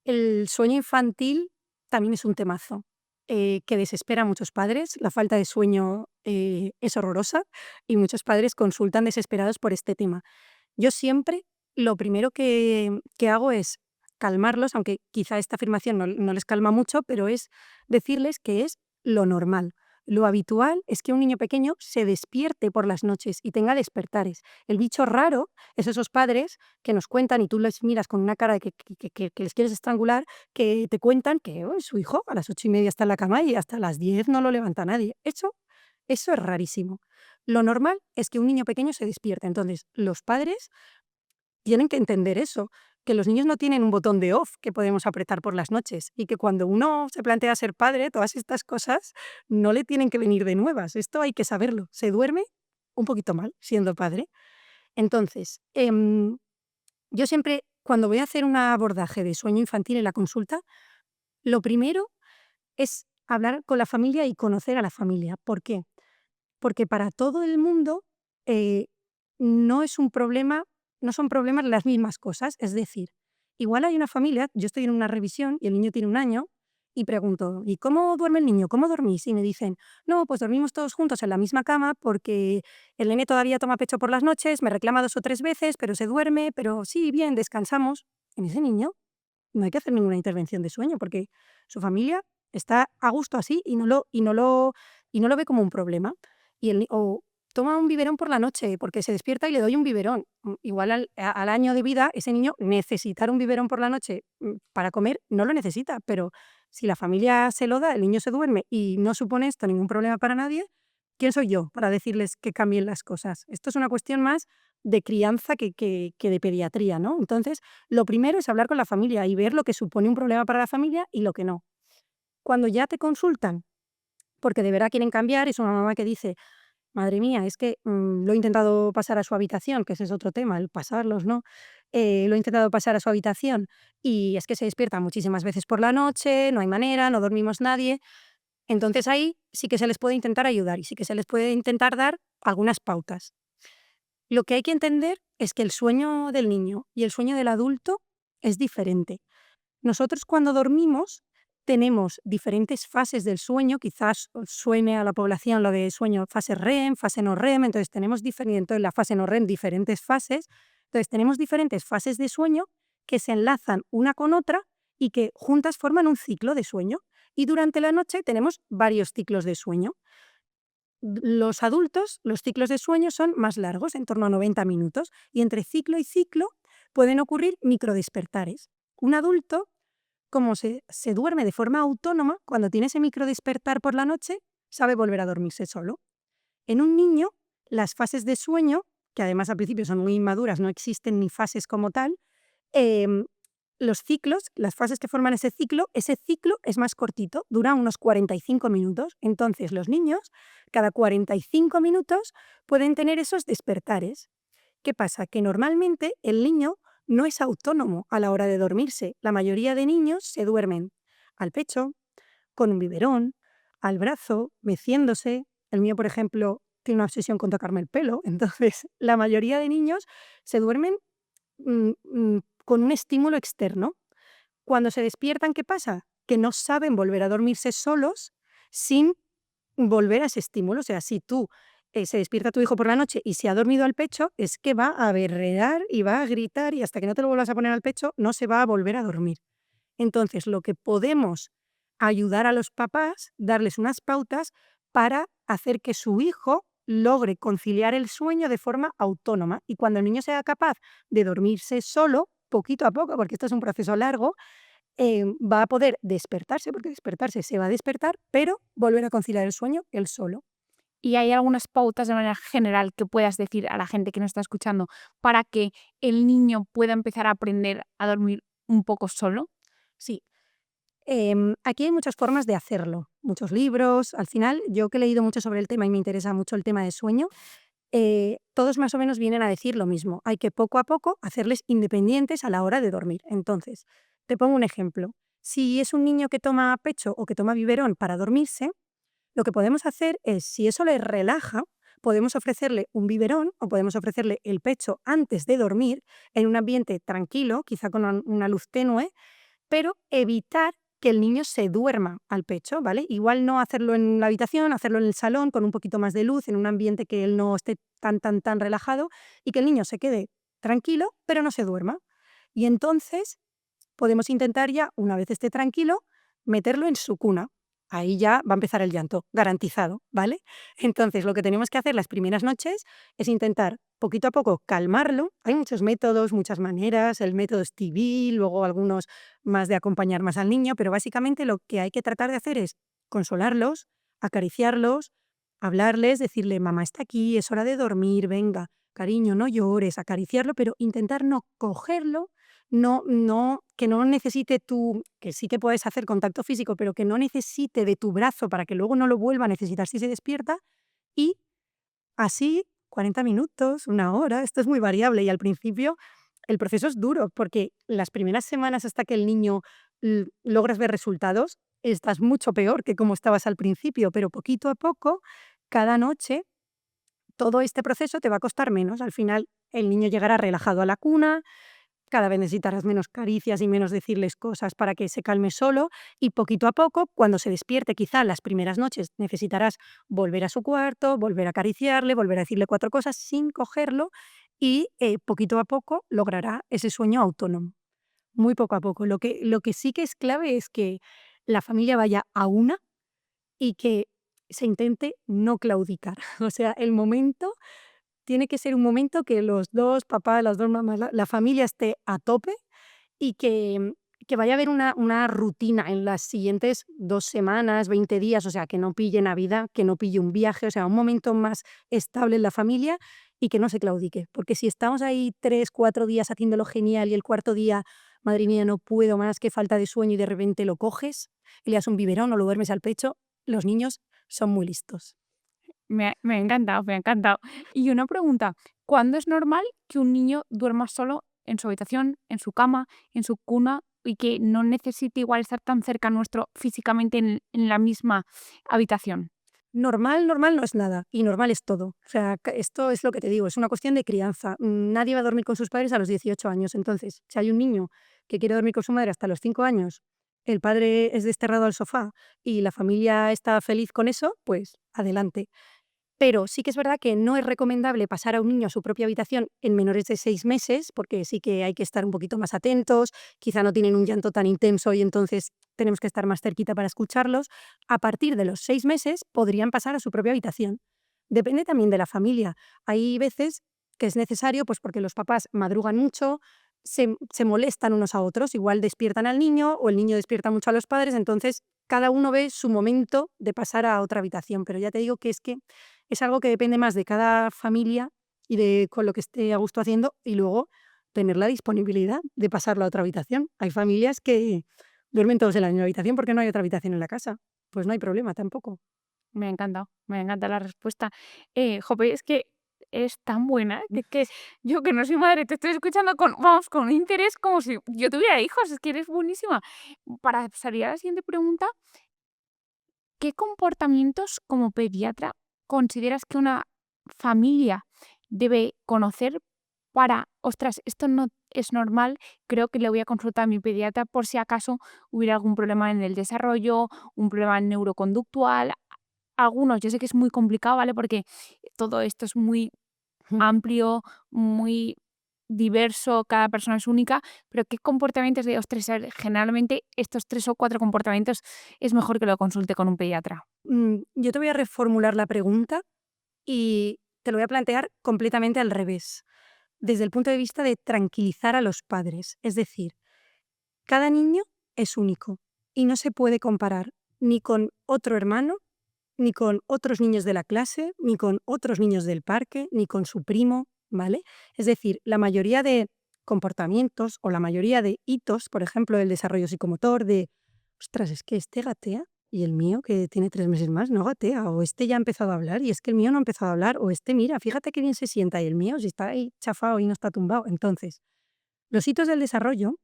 El sueño infantil también es un temazo, que desespera a muchos padres. La falta de sueño, es horrorosa y muchos padres consultan desesperados por este tema. Yo siempre lo primero que hago es calmarlos, aunque quizá esta afirmación no les calma mucho, pero es decirles que es lo normal. Lo habitual es que un niño pequeño se despierte por las noches y tenga despertares. El bicho raro es esos padres que nos cuentan y tú les miras con una cara de que les quieres estrangular, que te cuentan que su hijo a las 8:30 está en la cama y hasta las 10 no lo levanta nadie. Eso es rarísimo. Lo normal es que un niño pequeño se despierte. Entonces, los padres tienen que entender eso, que los niños no tienen un botón de off que podemos apretar por las noches y que cuando uno se plantea ser padre, todas estas cosas no le tienen que venir de nuevas. Esto hay que saberlo. Se duerme un poquito mal siendo padre. Entonces, yo siempre, cuando voy a hacer un abordaje de sueño infantil en la consulta, lo primero es hablar con la familia y conocer a la familia. ¿Por qué? Porque para todo el mundo, eh, no es un problema, no son problemas las mismas cosas. Es decir, igual hay una familia, yo estoy en una revisión y el niño tiene 1 año y pregunto: "¿Y cómo duerme el niño? ¿Cómo dormís?". Y me dicen: "No, pues dormimos todos juntos en la misma cama porque el nene todavía toma pecho por las noches, me reclama 2 o 3 veces, pero se duerme, pero sí, bien, descansamos". En ese niño no hay que hacer ninguna intervención de sueño, porque su familia está a gusto así y no lo ve como un problema. O toma un biberón por la noche, porque se despierta y le doy un biberón. Igual al año de vida, ese niño necesitar un biberón por la noche, para comer, no lo necesita, pero si la familia se lo da, el niño se duerme y no supone esto ningún problema para nadie, ¿quién soy yo para decirles que cambien las cosas? Esto es una cuestión más de crianza que de pediatría, ¿no? Entonces, lo primero es hablar con la familia y ver lo que supone un problema para la familia y lo que no. Cuando ya te consultan, porque de verdad quieren cambiar, es una mamá que dice: Madre mía, es que lo he intentado pasar a su habitación, que ese es otro tema, el pasarlos, ¿no? Lo he intentado pasar a su habitación y es que se despierta muchísimas veces por la noche, no hay manera, no dormimos nadie. Entonces ahí sí que se les puede intentar ayudar y sí que se les puede intentar dar algunas pautas. Lo que hay que entender es que el sueño del niño y el sueño del adulto es diferente. Nosotros cuando dormimos tenemos diferentes fases del sueño, quizás os suene a la población lo de sueño fase REM, fase no REM, entonces tenemos en la fase no REM diferentes fases, entonces tenemos diferentes fases de sueño que se enlazan una con otra y que juntas forman un ciclo de sueño. Y durante la noche tenemos varios ciclos de sueño. Los adultos, los ciclos de sueño son más largos, en torno a 90 minutos, y entre ciclo y ciclo pueden ocurrir microdespertares. Un adulto, como se duerme de forma autónoma, cuando tiene ese microdespertar por la noche, sabe volver a dormirse solo. En un niño, las fases de sueño, que además al principio son muy inmaduras, no existen ni fases como tal, em, los ciclos, las fases que forman ese ciclo es más cortito, dura unos 45 minutos. Entonces, los niños, cada 45 minutos, pueden tener esos despertares. ¿Qué pasa? Que normalmente el niño no es autónomo a la hora de dormirse. La mayoría de niños se duermen al pecho, con un biberón, al brazo, meciéndose. El mío, por ejemplo, tiene una obsesión con tocarme el pelo. Entonces, la mayoría de niños se duermen con un estímulo externo. Cuando se despiertan, ¿qué pasa? Que no saben volver a dormirse solos sin volver a ese estímulo. O sea, si tú se despierta tu hijo por la noche y se ha dormido al pecho, es que va a berrear y va a gritar y hasta que no te lo vuelvas a poner al pecho, no se va a volver a dormir. Entonces, lo que podemos ayudar a los papás, darles unas pautas para hacer que su hijo logre conciliar el sueño de forma autónoma. Y cuando el niño sea capaz de dormirse solo, poquito a poco, porque esto es un proceso largo, va a poder despertarse, porque despertarse se va a despertar, pero volver a conciliar el sueño él solo. ¿Y hay algunas pautas de manera general que puedas decir a la gente que nos está escuchando para que el niño pueda empezar a aprender a dormir un poco solo? Sí, aquí hay muchas formas de hacerlo, muchos libros. Al final, yo que he leído mucho sobre el tema y me interesa mucho el tema de sueño, todos más o menos vienen a decir lo mismo. Hay que poco a poco hacerles independientes a la hora de dormir. Entonces, te pongo un ejemplo. Si es un niño que toma pecho o que toma biberón para dormirse, lo que podemos hacer es, si eso le relaja, podemos ofrecerle un biberón o podemos ofrecerle el pecho antes de dormir en un ambiente tranquilo, quizá con una luz tenue, pero evitar que el niño se duerma al pecho, ¿vale? Igual no hacerlo en la habitación, hacerlo en el salón con un poquito más de luz, en un ambiente que él no esté tan relajado y que el niño se quede tranquilo, pero no se duerma. Y entonces podemos intentar ya, una vez esté tranquilo, meterlo en su cuna. Ahí ya va a empezar el llanto, garantizado, ¿vale? Entonces, lo que tenemos que hacer las primeras noches es intentar poquito a poco calmarlo. Hay muchos métodos, muchas maneras, el método Stevie, luego algunos más de acompañar más al niño, pero básicamente lo que hay que tratar de hacer es consolarlos, acariciarlos, hablarles, decirle, mamá está aquí, es hora de dormir, venga, cariño, no llores, acariciarlo, pero intentar no cogerlo, que no necesite que sí que puedes hacer contacto físico, pero que no necesite de tu brazo para que luego no lo vuelva a necesitar si se despierta, y así 40 minutos, una hora, esto es muy variable y al principio el proceso es duro porque las primeras semanas hasta que el niño logras ver resultados, estás mucho peor que como estabas al principio, pero poquito a poco, cada noche, todo este proceso te va a costar menos. Al final el niño llegará relajado a la cuna, cada vez necesitarás menos caricias y menos decirles cosas para que se calme solo y poquito a poco, cuando se despierte, quizá las primeras noches necesitarás volver a su cuarto, volver a acariciarle, volver a decirle 4 cosas sin cogerlo y, poquito a poco logrará ese sueño autónomo, muy poco a poco. Lo que sí que es clave es que la familia vaya a una y que se intente no claudicar. O sea, el momento tiene que ser un momento que los 2 papás, las 2 mamás, la familia esté a tope y que vaya a haber una rutina en las siguientes 2 semanas, 20 días, o sea, que no pille Navidad, que no pille un viaje, o sea, un momento más estable en la familia y que no se claudique. Porque si estamos ahí 3 4 días haciéndolo genial y el cuarto día, madre mía, no puedo más, qué falta de sueño, y de repente lo coges y le das un biberón o lo duermes al pecho, los niños son muy listos. Me ha encantado, me ha encantado. Y una pregunta, ¿cuándo es normal que un niño duerma solo en su habitación, en su cama, en su cuna y que no necesite igual estar tan cerca nuestro físicamente en la misma habitación? Normal, normal no es nada, y normal es todo. O sea, esto es lo que te digo, es una cuestión de crianza. Nadie va a dormir con sus padres a los 18 años. Entonces, si hay un niño que quiere dormir con su madre hasta los 5 años, el padre es desterrado al sofá y la familia está feliz con eso, pues adelante. Pero sí que es verdad que no es recomendable pasar a un niño a su propia habitación en menores de 6 meses, porque sí que hay que estar un poquito más atentos, quizá no tienen un llanto tan intenso y entonces tenemos que estar más cerquita para escucharlos. A partir de los 6 meses podrían pasar a su propia habitación. Depende también de la familia. Hay veces que es necesario, pues porque los papás madrugan mucho, se molestan unos a otros, igual despiertan al niño o el niño despierta mucho a los padres, entonces cada uno ve su momento de pasar a otra habitación. Pero ya te digo que es algo que depende más de cada familia y de con lo que esté a gusto haciendo, y luego tener la disponibilidad de pasarlo a otra habitación. Hay familias que duermen todos en la misma habitación porque no hay otra habitación en la casa. Pues no hay problema tampoco. Me ha encantado la respuesta. Jope, es que es tan buena que yo que no soy madre te estoy escuchando con, vamos, con un interés como si yo tuviera hijos, es que eres buenísima. Para salir a la siguiente pregunta, ¿qué comportamientos como pediatra consideras que una familia debe conocer para, ostras, esto no es normal, creo que le voy a consultar a mi pediatra por si acaso hubiera algún problema en el desarrollo, un problema neuroconductual? Algunos, yo sé que es muy complicado, ¿vale? Porque todo esto es muy amplio, muy diverso, cada persona es única, pero ¿qué comportamientos de ostras, generalmente estos 3 o 4 comportamientos es mejor que lo consulte con un pediatra? Yo te voy a reformular la pregunta y te lo voy a plantear completamente al revés, desde el punto de vista de tranquilizar a los padres. Es decir, cada niño es único y no se puede comparar ni con otro hermano, ni con otros niños de la clase, ni con otros niños del parque, ni con su primo, ¿vale? Es decir, la mayoría de comportamientos o la mayoría de hitos, por ejemplo, del desarrollo psicomotor, de, ostras, es que este gatea y el mío, que tiene 3 meses más, no gatea, o este ya ha empezado a hablar y es que el mío no ha empezado a hablar, o este, mira, fíjate qué bien se sienta y el mío, si está ahí chafado y no está tumbado. Entonces, los hitos del desarrollo,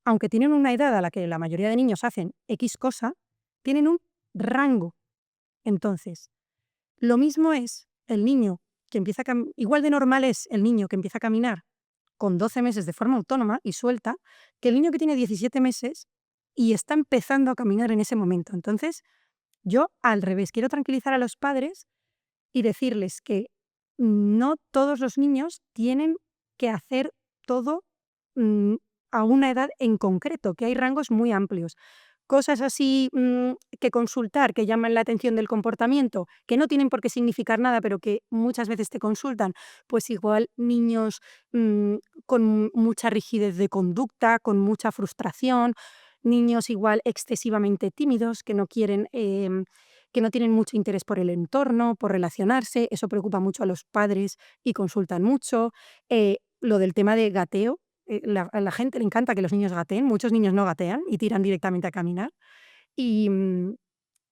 aunque tienen una edad a la que la mayoría de niños hacen X cosa, tienen un rango. Entonces, lo mismo es el niño que empieza igual de normal es el niño que empieza a caminar con 12 meses de forma autónoma y suelta, que el niño que tiene 17 meses y está empezando a caminar en ese momento. Entonces, yo al revés, quiero tranquilizar a los padres y decirles que no todos los niños tienen que hacer todo mm, a una edad en concreto, que hay rangos muy amplios. Cosas así que consultar, que llaman la atención del comportamiento, que no tienen por qué significar nada, pero que muchas veces te consultan, pues igual niños mm, con mucha rigidez de conducta, con mucha frustración, niños igual excesivamente tímidos, que no quieren que no tienen mucho interés por el entorno, por relacionarse, eso preocupa mucho a los padres y consultan mucho. Lo del tema de gateo, a la gente le encanta que los niños gateen, muchos niños no gatean y tiran directamente a caminar. Y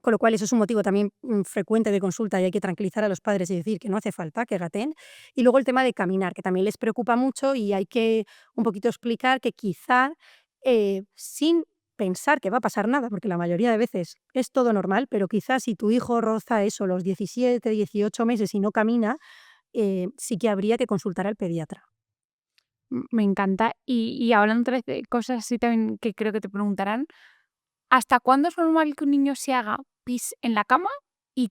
con lo cual eso es un motivo también frecuente de consulta y hay que tranquilizar a los padres y decir que no hace falta que gateen. Y luego el tema de caminar, que también les preocupa mucho y hay que un poquito explicar que quizá sin pensar que va a pasar nada, porque la mayoría de veces es todo normal, pero quizás si tu hijo roza eso, los 17, 18 meses y no camina, sí que habría que consultar al pediatra. Me encanta. Y hablando otra vez de cosas así también que creo que te preguntarán, ¿hasta cuándo es normal que un niño se haga pis en la cama? ¿Y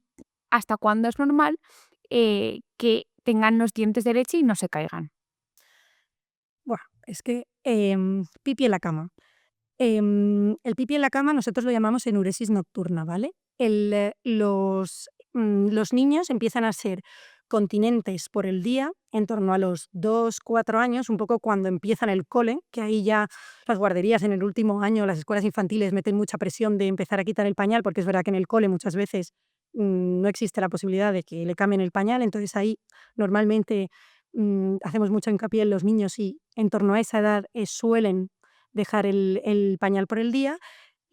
hasta cuándo es normal que tengan los dientes de leche y no se caigan? Buah, es que pipi en la cama. El pipí en la cama nosotros lo llamamos enuresis nocturna, ¿vale? Los niños empiezan a ser continentes por el día en torno a los 2, 4 años, un poco cuando empiezan el cole, que ahí ya las guarderías en el último año, las escuelas infantiles meten mucha presión de empezar a quitar el pañal, porque es verdad que en el cole muchas veces no existe la posibilidad de que le cambien el pañal, entonces ahí normalmente hacemos mucho hincapié en los niños y en torno a esa edad suelen dejar el pañal por el día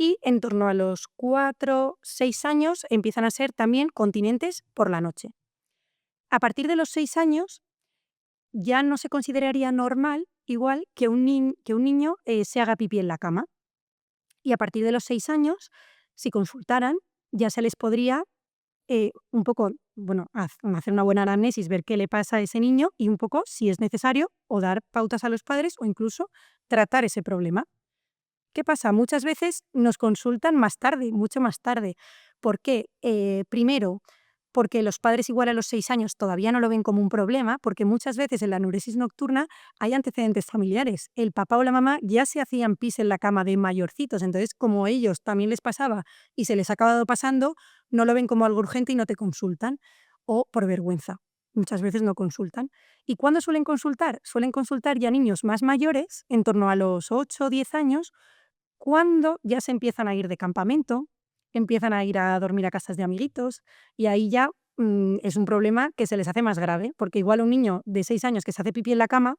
y en torno a los 4, 6 años empiezan a ser también continentes por la noche. A partir de los 6 años ya no se consideraría normal, igual, que un niño se haga pipí en la cama. Y a partir de los 6 años, si consultaran, ya se les podría un poco, bueno, hacer una buena anamnesis, ver qué le pasa a ese niño y un poco, si es necesario, o dar pautas a los padres o incluso tratar ese problema. ¿Qué pasa? Muchas veces nos consultan más tarde, mucho más tarde. ¿Por qué? Primero, porque los padres igual a los 6 años todavía no lo ven como un problema, porque muchas veces en la enuresis nocturna hay antecedentes familiares. El papá o la mamá ya se hacían pis en la cama de mayorcitos, entonces como a ellos también les pasaba y se les ha acabado pasando, no lo ven como algo urgente y no te consultan, o por vergüenza. Muchas veces no consultan. ¿Y cuándo suelen consultar? Suelen consultar ya niños más mayores, en torno a los 8 o 10 años, cuando ya se empiezan a ir de campamento, empiezan a ir a dormir a casas de amiguitos y ahí ya es un problema que se les hace más grave, porque igual un niño de 6 años que se hace pipí en la cama,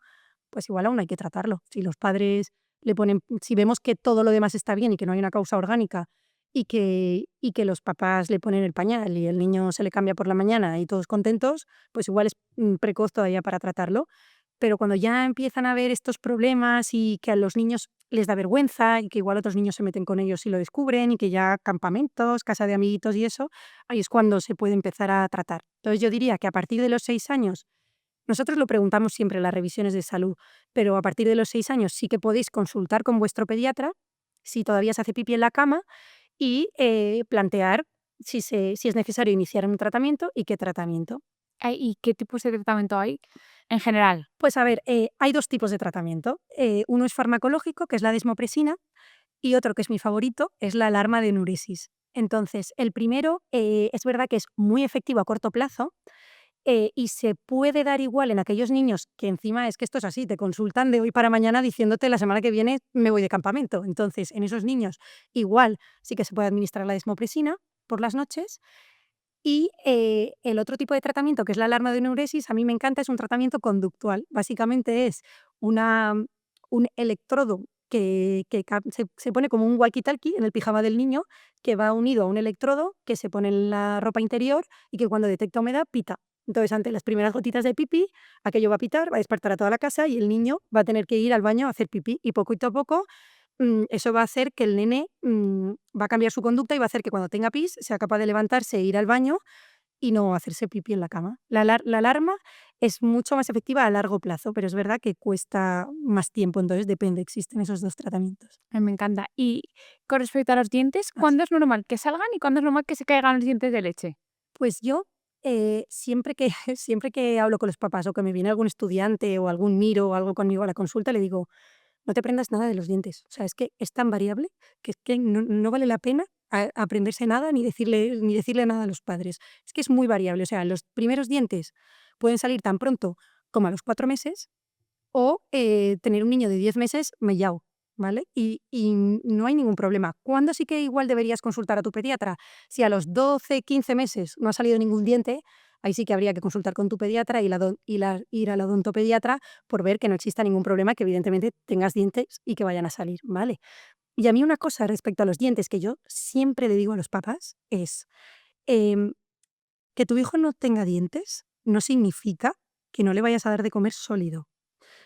pues igual aún hay que tratarlo. Si los padres le ponen, si vemos que todo lo demás está bien y que no hay una causa orgánica y que los papás le ponen el pañal y el niño se le cambia por la mañana y todos contentos, pues igual es precoz todavía para tratarlo. Pero cuando ya empiezan a haber estos problemas y que a los niños les da vergüenza y que igual otros niños se meten con ellos y lo descubren y que ya campamentos, casa de amiguitos y eso, ahí es cuando se puede empezar a tratar. Entonces yo diría que a partir de los 6 años, nosotros lo preguntamos siempre en las revisiones de salud, pero a partir de los 6 años sí que podéis consultar con vuestro pediatra si todavía se hace pipí en la cama y plantear si es necesario iniciar un tratamiento y qué tratamiento. ¿Y qué tipos de tratamiento hay en general? Pues a ver, hay 2 tipos de tratamiento. Uno es farmacológico, que es la desmopresina, y otro, que es mi favorito, es la alarma de enuresis. Entonces, el primero, es verdad que es muy efectivo a corto plazo, y se puede dar igual en aquellos niños que encima es que esto es así, te consultan de hoy para mañana diciéndote la semana que viene me voy de campamento. Entonces, en esos niños igual sí que se puede administrar la desmopresina por las noches. Y el otro tipo de tratamiento, que es la alarma de enuresis, a mí me encanta, es un tratamiento conductual. Básicamente es una, un electrodo que se pone como un walkie-talkie en el pijama del niño, que va unido a un electrodo que se pone en la ropa interior y que cuando detecta humedad pita. Entonces, ante las primeras gotitas de pipí, aquello va a pitar, va a despertar a toda la casa y el niño va a tener que ir al baño a hacer pipí. Y poquito a poco eso va a hacer que el nene, va a cambiar su conducta y va a hacer que cuando tenga pis sea capaz de levantarse e ir al baño y no hacerse pipí en la cama. La alarma es mucho más efectiva a largo plazo, pero es verdad que cuesta más tiempo, entonces depende, existen esos 2 tratamientos. Me encanta. Y con respecto a los dientes, Así. ¿cuándo es normal que salgan y cuándo es normal que se caigan los dientes de leche? Pues yo, siempre que siempre que hablo con los papás o que me viene algún estudiante o algún miro o algo conmigo a la consulta, le digo: "No te aprendas nada de los dientes". O sea, es que es tan variable que es que no vale la pena aprenderse nada ni decirle nada a los padres. Es que es muy variable. O sea, los primeros dientes pueden salir tan pronto como a los 4 meses o, tener un niño de 10 meses mellao, ¿vale? Y no hay ningún problema. ¿Cuándo sí que igual deberías consultar a tu pediatra? Si a los 12, 15 meses no ha salido ningún diente, ahí sí que habría que consultar con tu pediatra y ir al odontopediatra por ver que no exista ningún problema, que evidentemente tengas dientes y que vayan a salir, ¿vale? Y a mí una cosa respecto a los dientes que yo siempre le digo a los papás es, em, que tu hijo no tenga dientes no significa que no le vayas a dar de comer sólido.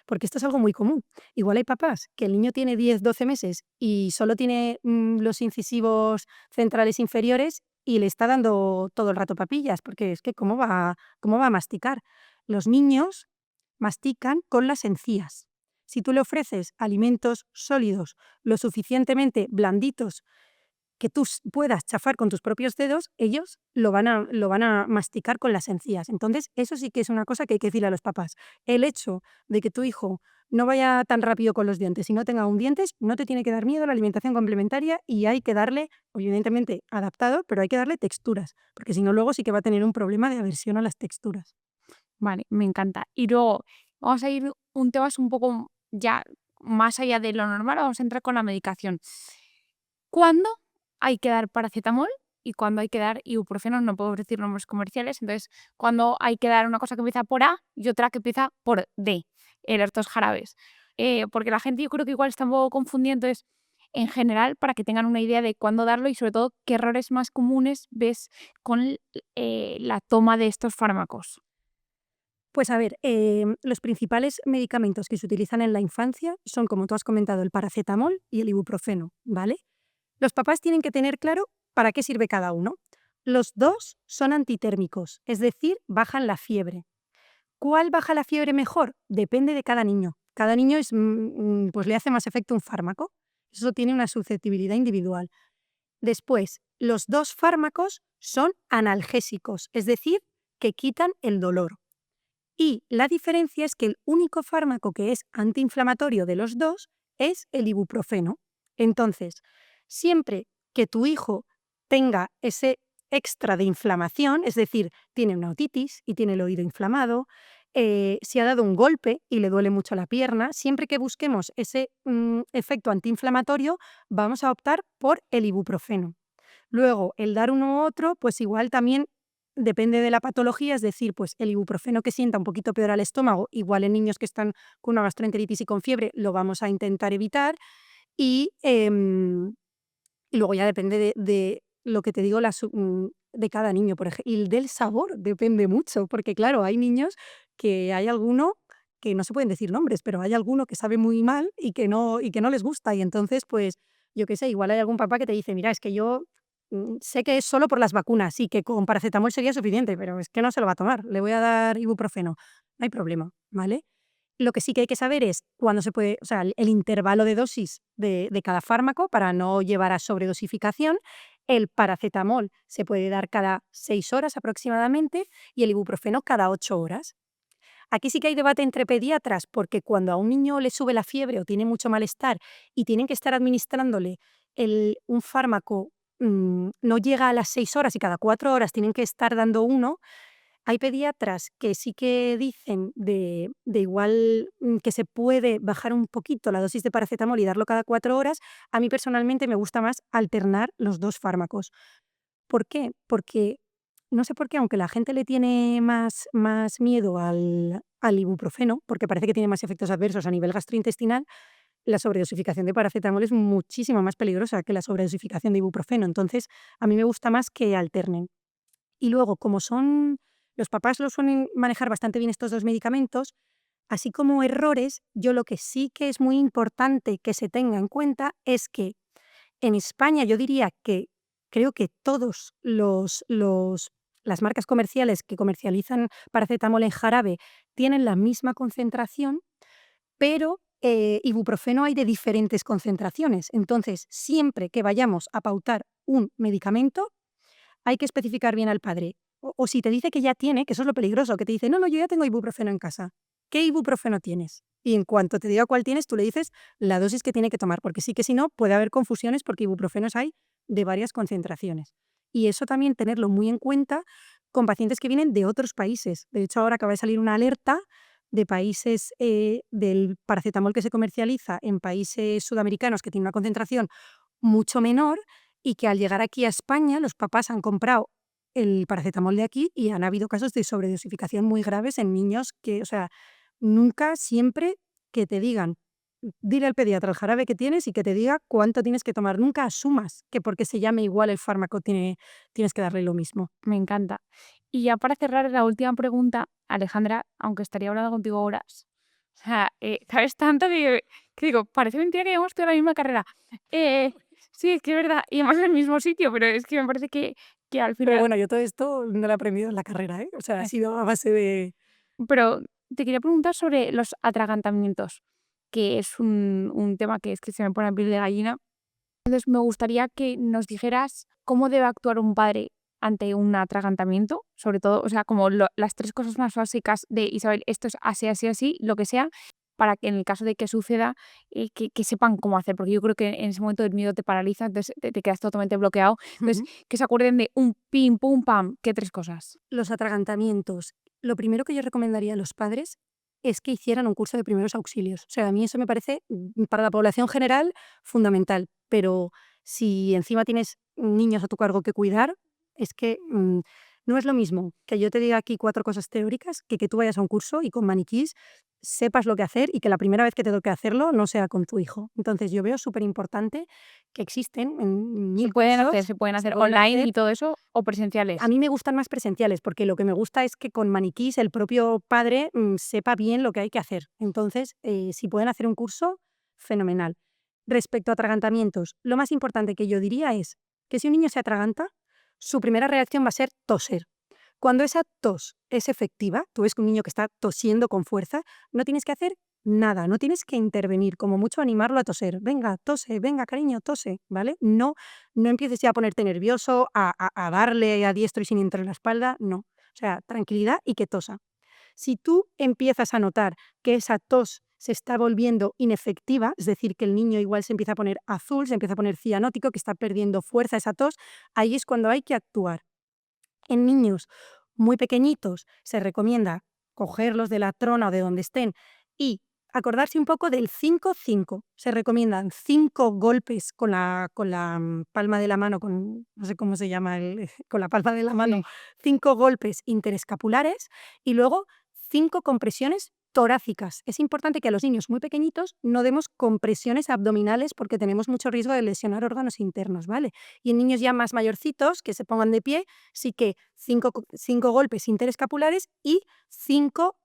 Porque esto es algo muy común. Igual hay papás que el niño tiene 10, 12 meses y solo tiene los incisivos centrales inferiores y le está dando todo el rato papillas, porque es que ¿cómo va a masticar? Los niños mastican con las encías. Si tú le ofreces alimentos sólidos lo suficientemente blanditos que tú puedas chafar con tus propios dedos, ellos lo van a masticar con las encías. Entonces, eso sí que es una cosa que hay que decirle a los papás. El hecho de que tu hijo no vaya tan rápido con los dientes y no tenga un dientes, no te tiene que dar miedo la alimentación complementaria y hay que darle, evidentemente adaptado, pero hay que darle texturas, porque si no luego sí que va a tener un problema de aversión a las texturas. Vale, me encanta. Y luego vamos a ir un tema un poco ya más allá de lo normal, vamos a entrar con la medicación. ¿Cuándo hay que dar paracetamol y cuándo hay que dar ibuprofeno? No puedo decir nombres comerciales, entonces, ¿cuándo hay que dar una cosa que empieza por A y otra que empieza por D, los dos jarabes? Porque la gente yo creo que igual está un poco confundida, entonces, en general para que tengan una idea de cuándo darlo y sobre todo qué errores más comunes ves con la toma de estos fármacos. Pues a ver, los principales medicamentos que se utilizan en la infancia son, como tú has comentado, el paracetamol y el ibuprofeno, ¿vale? Los papás tienen que tener claro para qué sirve cada uno. Los dos son antitérmicos, es decir, bajan la fiebre. ¿Cuál baja la fiebre mejor? Depende de cada niño. Cada niño pues le hace más efecto un fármaco. Eso tiene una susceptibilidad individual. Después, los dos fármacos son analgésicos, es decir, que quitan el dolor. Y la diferencia es que el único fármaco que es antiinflamatorio de los dos es el ibuprofeno. Entonces, siempre que tu hijo tenga ese extra de inflamación, es decir, tiene una otitis y tiene el oído inflamado, si ha dado un golpe y le duele mucho la pierna, siempre que busquemos ese efecto antiinflamatorio, vamos a optar por el ibuprofeno. Luego, el dar uno u otro, pues igual también depende de la patología, es decir, pues el ibuprofeno que sienta un poquito peor al estómago, igual en niños que están con una gastroenteritis y con fiebre, lo vamos a intentar evitar. Y, y luego ya depende de lo que te digo, de cada niño, por ejemplo. Y del sabor depende mucho, porque claro, hay niños que hay alguno que no se pueden decir nombres, pero hay alguno que sabe muy mal y que no les gusta. Y entonces, pues, yo qué sé, igual hay algún papá que te dice, mira, es que yo sé que es solo por las vacunas y que con paracetamol sería suficiente, pero es que no se lo va a tomar, le voy a dar ibuprofeno. No hay problema, ¿vale? Lo que sí que hay que saber es cuándo se puede, o sea, el intervalo de dosis de cada fármaco para no llevar a sobredosificación. El paracetamol se puede dar cada 6 horas aproximadamente y el ibuprofeno cada 8 horas. Aquí sí que hay debate entre pediatras, porque cuando a un niño le sube la fiebre o tiene mucho malestar y tienen que estar administrándole un fármaco, no llega a las 6 horas y cada 4 horas tienen que estar dando uno, hay pediatras que sí que dicen de igual que se puede bajar un poquito la dosis de paracetamol y darlo cada 4 horas. A mí personalmente me gusta más alternar los dos fármacos. ¿Por qué? Porque no sé por qué, aunque la gente le tiene más miedo al ibuprofeno, porque parece que tiene más efectos adversos a nivel gastrointestinal, la sobredosificación de paracetamol es muchísimo más peligrosa que la sobredosificación de ibuprofeno. Entonces, a mí me gusta más que alternen. Y luego, como son los papás lo suelen manejar bastante bien estos 2 medicamentos, así como errores, yo lo que sí que es muy importante que se tenga en cuenta es que en España yo diría que creo que todos las marcas comerciales que comercializan paracetamol en jarabe tienen la misma concentración, pero, ibuprofeno hay de diferentes concentraciones. Entonces, siempre que vayamos a pautar un medicamento, hay que especificar bien al padre. O si te dice que ya tiene, que eso es lo peligroso, que te dice: "No, no, yo ya tengo ibuprofeno en casa". ¿Qué ibuprofeno tienes? Y en cuanto te diga cuál tienes, tú le dices la dosis que tiene que tomar, porque sí que si no, puede haber confusiones, porque ibuprofenos hay de varias concentraciones. Y eso también tenerlo muy en cuenta con pacientes que vienen de otros países. De hecho, ahora acaba de salir una alerta de países, del paracetamol que se comercializa en países sudamericanos que tiene una concentración mucho menor y que al llegar aquí a España los papás han comprado el paracetamol de aquí y han habido casos de sobredosificación muy graves en niños que, o sea, nunca, siempre que te digan, dile al pediatra el jarabe que tienes y que te diga cuánto tienes que tomar. Nunca asumas que porque se llame igual el fármaco tienes que darle lo mismo. Me encanta. Y ya para cerrar la última pregunta, Alejandra, aunque estaría hablando contigo horas, o sea, sabes tanto que digo, parece mentira que hayamos estudiado la misma carrera. Eh, sí, es que es verdad, y además en el mismo sitio, pero es que me parece que al Pero final. bueno, yo todo esto no lo he aprendido en la carrera, ¿eh? O sea, ha sido a base de... Pero te quería preguntar sobre los atragantamientos, que es un tema que es que se me pone la piel de gallina. Entonces, me gustaría que nos dijeras cómo debe actuar un padre ante un atragantamiento, sobre todo, o sea, como las 3 cosas más básicas de Isabel, esto es así, así, así, lo que sea, para que en el caso de que suceda, que sepan cómo hacer, porque yo creo que en ese momento el miedo te paraliza, entonces te quedas totalmente bloqueado. Entonces, que se acuerden de un pim, pum, pam, ¿qué 3 cosas? Los atragantamientos. Lo primero que yo recomendaría a los padres es que hicieran un curso de primeros auxilios. O sea, a mí eso me parece, para la población general, fundamental. Pero si encima tienes niños a tu cargo que cuidar, es que No es lo mismo que yo te diga aquí 4 cosas teóricas que tú vayas a un curso y con maniquís sepas lo que hacer y que la primera vez que te toque hacerlo no sea con tu hijo. Entonces, yo veo súper importante que existen en 1000 cursos, Se pueden se hacer pueden online hacer. y todo eso, o A presenciales. mí me gustan más presenciales, porque lo que me gusta es que con maniquís el propio padre, sepa bien lo que hay que hacer. Entonces, si pueden hacer un curso, fenomenal. Respecto a atragantamientos, lo más importante que yo diría es que si un niño se atraganta, su primera reacción va a ser toser. Cuando esa tos es efectiva, tú ves que un niño que está tosiendo con fuerza, no tienes que hacer nada, no tienes que intervenir, como mucho animarlo a toser. Venga, tose, venga, cariño, tose, ¿vale? No empieces ya a ponerte nervioso, a darle a diestro y siniestro en la espalda, no. O sea, tranquilidad y que tosa. Si tú empiezas a notar que esa tos se está volviendo inefectiva, es decir, que el niño igual se empieza a poner azul, se empieza a poner cianótico, que está perdiendo fuerza esa tos, ahí es cuando hay que actuar. En niños muy pequeñitos se recomienda cogerlos de la trona o de donde estén y acordarse un poco del 5-5. Se recomiendan 5 golpes con la palma de la mano, no sé cómo se llama, con la palma de la mano, Sí. 5 golpes interescapulares y luego 5 compresiones torácicas. Es importante que a los niños muy pequeñitos no demos compresiones abdominales porque tenemos mucho riesgo de lesionar órganos internos, ¿vale? Y en niños ya más mayorcitos, que se pongan de pie, sí que 5 golpes interescapulares y 5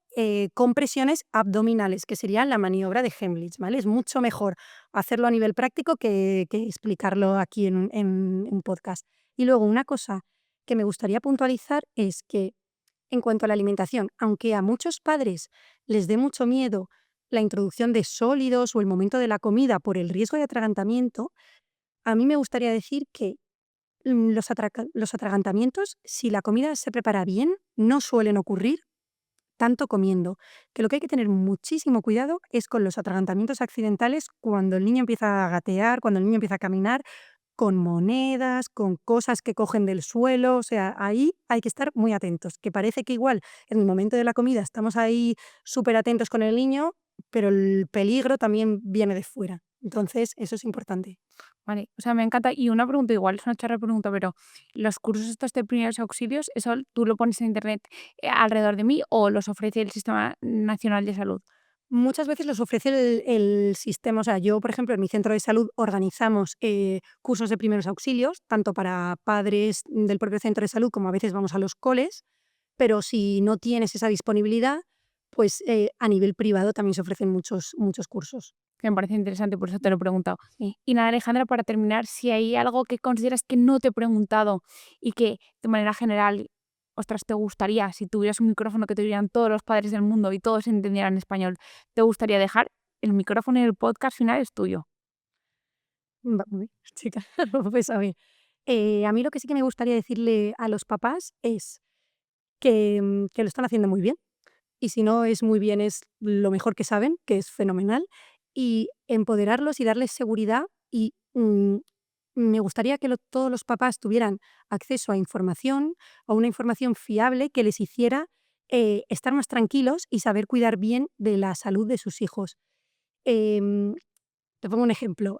compresiones abdominales, que serían la maniobra de Heimlich, ¿vale? Es mucho mejor hacerlo a nivel práctico que explicarlo aquí en un podcast. Y luego una cosa que me gustaría puntualizar es que en cuanto a la alimentación, aunque a muchos padres les dé mucho miedo la introducción de sólidos o el momento de la comida por el riesgo de atragantamiento, a mí me gustaría decir que los atragantamientos, si la comida se prepara bien, no suelen ocurrir tanto comiendo. Que lo que hay que tener muchísimo cuidado es con los atragantamientos accidentales cuando el niño empieza a gatear, cuando el niño empieza a caminar, con monedas, con cosas que cogen del suelo. O sea, ahí hay que estar muy atentos. Que parece que igual en el momento de la comida estamos ahí súper atentos con el niño, pero el peligro también viene de fuera. Entonces, eso es importante. Vale, o sea, me encanta. Y una pregunta igual, es una charra pregunta, pero los cursos estos de primeros auxilios, ¿eso tú lo pones en internet alrededor de mí o los ofrece el Sistema Nacional de Salud? Muchas veces los ofrece el sistema. O sea, yo, por ejemplo, en mi centro de salud organizamos cursos de primeros auxilios, tanto para padres del propio centro de salud como a veces vamos a los coles, pero si no tienes esa disponibilidad, pues a nivel privado también se ofrecen muchos cursos. Que me parece interesante, por eso te lo he preguntado. Sí. Y nada, Alejandra, para terminar, si hay algo que consideras que no te he preguntado y que de manera general, ostras, te gustaría, si tuvieras un micrófono que te vieran todos los padres del mundo y todos entendieran español, te gustaría dejar el micrófono y el podcast final es tuyo. Uy, chica, pues a mí lo que sí que me gustaría decirle a los papás es que lo están haciendo muy bien. Y si no es muy bien, es lo mejor que saben, que es fenomenal, y empoderarlos y darles seguridad y, me gustaría que todos los papás tuvieran acceso a información, a una información fiable que les hiciera, estar más tranquilos y saber cuidar bien de la salud de sus hijos. Em, Te pongo un ejemplo,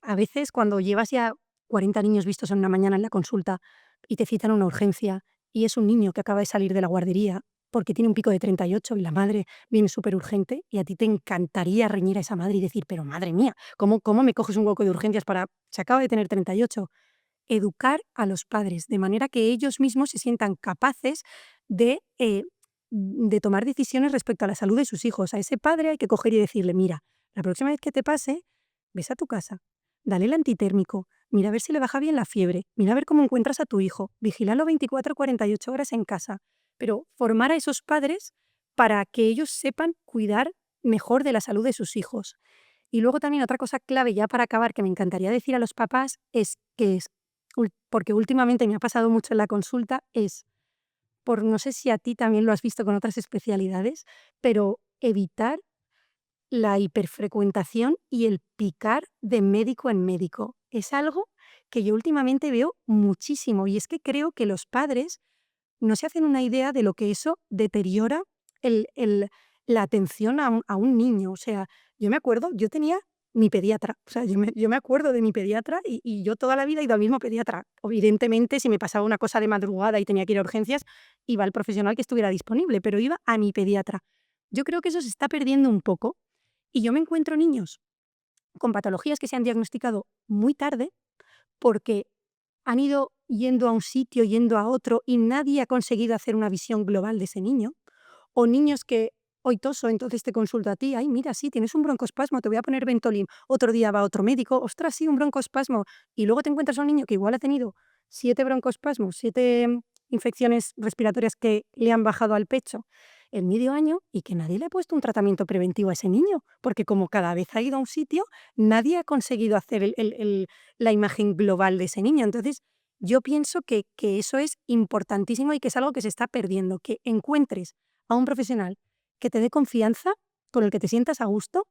a veces cuando llevas ya 40 niños vistos en una mañana en la consulta y te citan a una urgencia y es un niño que acaba de salir de la guardería porque tiene un pico de 38 y la madre viene súper urgente y a ti te encantaría reñir a esa madre y decir, pero madre mía, ¿cómo me coges un hueco de urgencias para... Se acaba de tener 38? Educar a los padres de manera que ellos mismos se sientan capaces de tomar decisiones respecto a la salud de sus hijos. A ese padre hay que coger y decirle, mira, la próxima vez que te pase, ves a tu casa, dale el antitérmico, mira a ver si le baja bien la fiebre, mira a ver cómo encuentras a tu hijo, vigílalo 24-48 horas en casa. Pero formar a esos padres para que ellos sepan cuidar mejor de la salud de sus hijos. Y luego también otra cosa clave, ya para acabar, que me encantaría decir a los papás, es que porque últimamente me ha pasado mucho en la consulta, es, no sé si a ti también lo has visto con otras especialidades, pero evitar la hiperfrecuentación y el picar de médico en médico. Es algo que yo últimamente veo muchísimo y es que creo que los padres no se hacen una idea de lo que eso deteriora el la atención a un niño. O sea, yo me acuerdo, yo tenía mi pediatra. O sea, yo me acuerdo de mi pediatra y yo toda la vida he ido al mismo pediatra. Evidentemente, si me pasaba una cosa de madrugada y tenía que ir a urgencias, iba al profesional que estuviera disponible, pero iba a mi pediatra. Yo creo que eso se está perdiendo un poco y yo me encuentro niños con patologías que se han diagnosticado muy tarde porque han ido yendo a un sitio, yendo a otro y nadie ha conseguido hacer una visión global de ese niño. O niños que hoy toso, entonces te consulto a ti, ay, mira, sí, tienes un broncoespasmo, te voy a poner Ventolin. Otro día va otro médico, ostras, sí, un broncoespasmo. Y luego te encuentras a un niño que igual ha tenido 7 broncoespasmos, 7 infecciones respiratorias que le han bajado al pecho en medio año y que nadie le ha puesto un tratamiento preventivo a ese niño, porque como cada vez ha ido a un sitio, nadie ha conseguido hacer la imagen global de ese niño. Entonces, yo pienso que eso es importantísimo y que es algo que se está perdiendo, que encuentres a un profesional que te dé confianza, con el que te sientas a gusto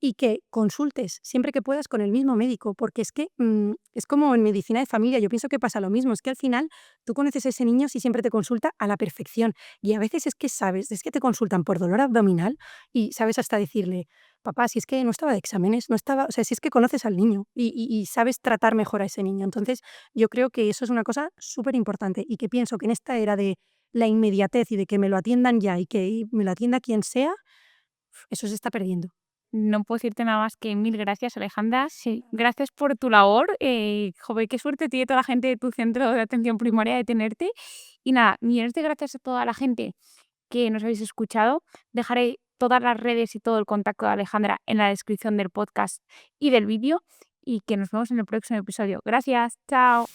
y que consultes siempre que puedas con el mismo médico, porque es que es como en medicina de familia, yo pienso que pasa lo mismo, es que al final tú conoces a ese niño si siempre te consulta a la perfección y a veces es que sabes, es que te consultan por dolor abdominal y sabes hasta decirle, papá, si es que no estaba de exámenes, no estaba, o sea, si es que conoces al niño y sabes tratar mejor a ese niño. Entonces, yo creo que eso es una cosa súper importante y que pienso que en esta era de la inmediatez y de que me lo atiendan ya y que me lo atienda quien sea, eso se está perdiendo. No puedo decirte nada más que mil gracias, Alejandra. Sí, gracias por tu labor. Joder, qué suerte tiene toda la gente de tu centro de atención primaria de tenerte. Y nada, millones de gracias a toda la gente que nos habéis escuchado. Dejaré todas las redes y todo el contacto de Alejandra en la descripción del podcast y del vídeo. Y que nos vemos en el próximo episodio. Gracias, chao.